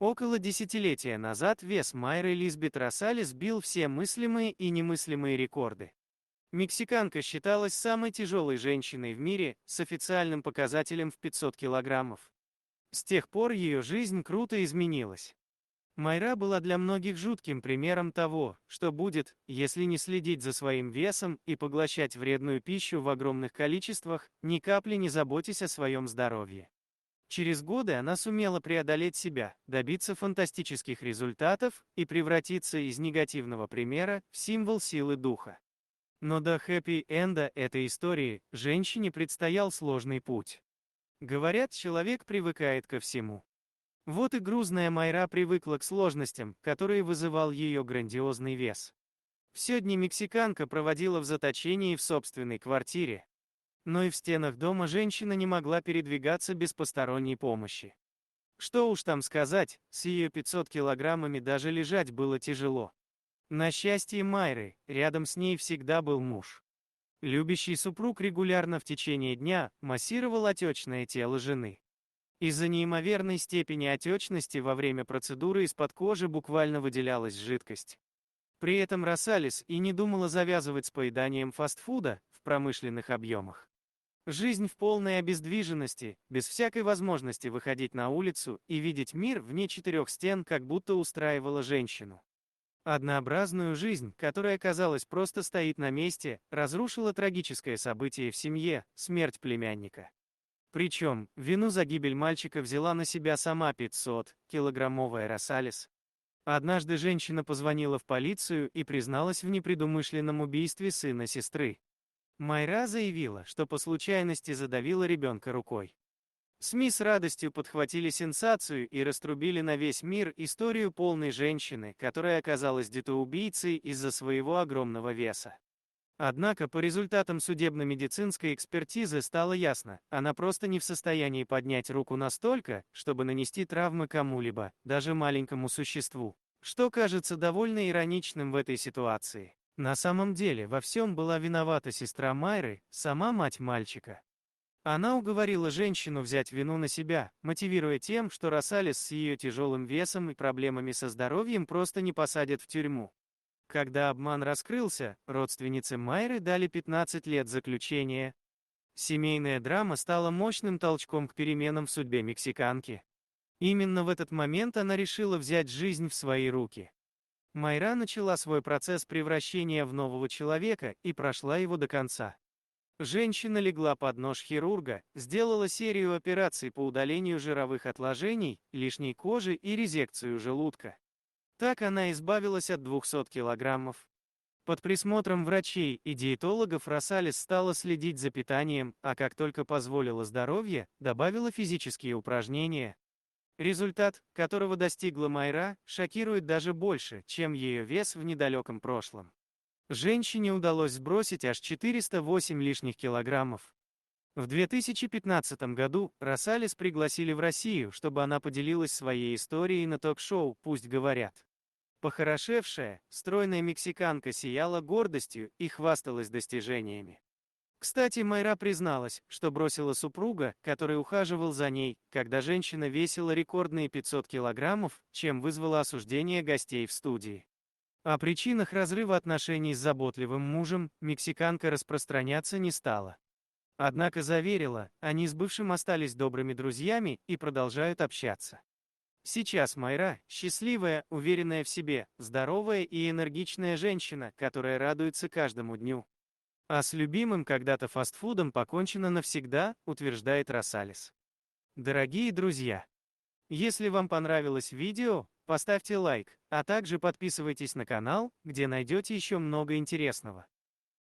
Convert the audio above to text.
Около десятилетия назад вес Майры Лизбет Росалес бил все мыслимые и немыслимые рекорды. Мексиканка считалась самой тяжелой женщиной в мире с официальным показателем в 500 килограммов. С тех пор ее жизнь круто изменилась. Майра была для многих жутким примером того, что будет, если не следить за своим весом и поглощать вредную пищу в огромных количествах, ни капли не заботясь о своем здоровье. Через годы она сумела преодолеть себя, добиться фантастических результатов и превратиться из негативного примера в символ силы духа. Но до хэппи-энда этой истории женщине предстоял сложный путь. Говорят, человек привыкает ко всему. Вот и грузная Майра привыкла к сложностям, которые вызывал ее грандиозный вес. Все дни мексиканка проводила в заточении в собственной квартире. Но и в стенах дома женщина не могла передвигаться без посторонней помощи. Что уж там сказать, с ее 500 килограммами даже лежать было тяжело. На счастье Майры, рядом с ней всегда был муж. Любящий супруг регулярно в течение дня массировал отечное тело жены. Из-за неимоверной степени отечности во время процедуры из-под кожи буквально выделялась жидкость. При этом Росалес и не думала завязывать с поеданием фастфуда в промышленных объемах. Жизнь в полной обездвиженности, без всякой возможности выходить на улицу и видеть мир вне четырех стен, как будто устраивала женщину. Однообразную жизнь, которая, казалось, просто стоит на месте, разрушила трагическое событие в семье – смерть племянника. Причем, вину за гибель мальчика взяла на себя сама 500-килограммовая Росалес. Однажды женщина позвонила в полицию и призналась в непредумышленном убийстве сына сестры. Майра заявила, что по случайности задавила ребенка рукой. СМИ с радостью подхватили сенсацию и раструбили на весь мир историю полной женщины, которая оказалась детоубийцей из-за своего огромного веса. Однако по результатам судебно-медицинской экспертизы стало ясно, она просто не в состоянии поднять руку настолько, чтобы нанести травмы кому-либо, даже маленькому существу. Что кажется довольно ироничным в этой ситуации. На самом деле во всем была виновата сестра Майры, сама мать мальчика. Она уговорила женщину взять вину на себя, мотивируя тем, что Росалес с ее тяжелым весом и проблемами со здоровьем просто не посадят в тюрьму. Когда обман раскрылся, родственнице Майры дали 15 лет заключения. Семейная драма стала мощным толчком к переменам в судьбе мексиканки. Именно в этот момент она решила взять жизнь в свои руки. Майра начала свой процесс превращения в нового человека и прошла его до конца. Женщина легла под нож хирурга, сделала серию операций по удалению жировых отложений, лишней кожи и резекцию желудка. Так она избавилась от 200 килограммов. Под присмотром врачей и диетологов Росалес стала следить за питанием, а как только позволило здоровье, добавила физические упражнения. Результат, которого достигла Майра, шокирует даже больше, чем ее вес в недалеком прошлом. Женщине удалось сбросить аж 408 лишних килограммов. В 2015 году Росалес пригласили в Россию, чтобы она поделилась своей историей на ток-шоу «Пусть говорят». Похорошевшая, стройная мексиканка сияла гордостью и хвасталась достижениями. Кстати, Майра призналась, что бросила супруга, который ухаживал за ней, когда женщина весила рекордные 500 килограммов, чем вызвало осуждение гостей в студии. О причинах разрыва отношений с заботливым мужем мексиканка распространяться не стала. Однако заверила, они с бывшим остались добрыми друзьями и продолжают общаться. Сейчас Майра – счастливая, уверенная в себе, здоровая и энергичная женщина, которая радуется каждому дню. А с любимым когда-то фастфудом покончено навсегда, утверждает Росалес. Дорогие друзья, если вам понравилось видео, поставьте лайк, а также подписывайтесь на канал, где найдете еще много интересного.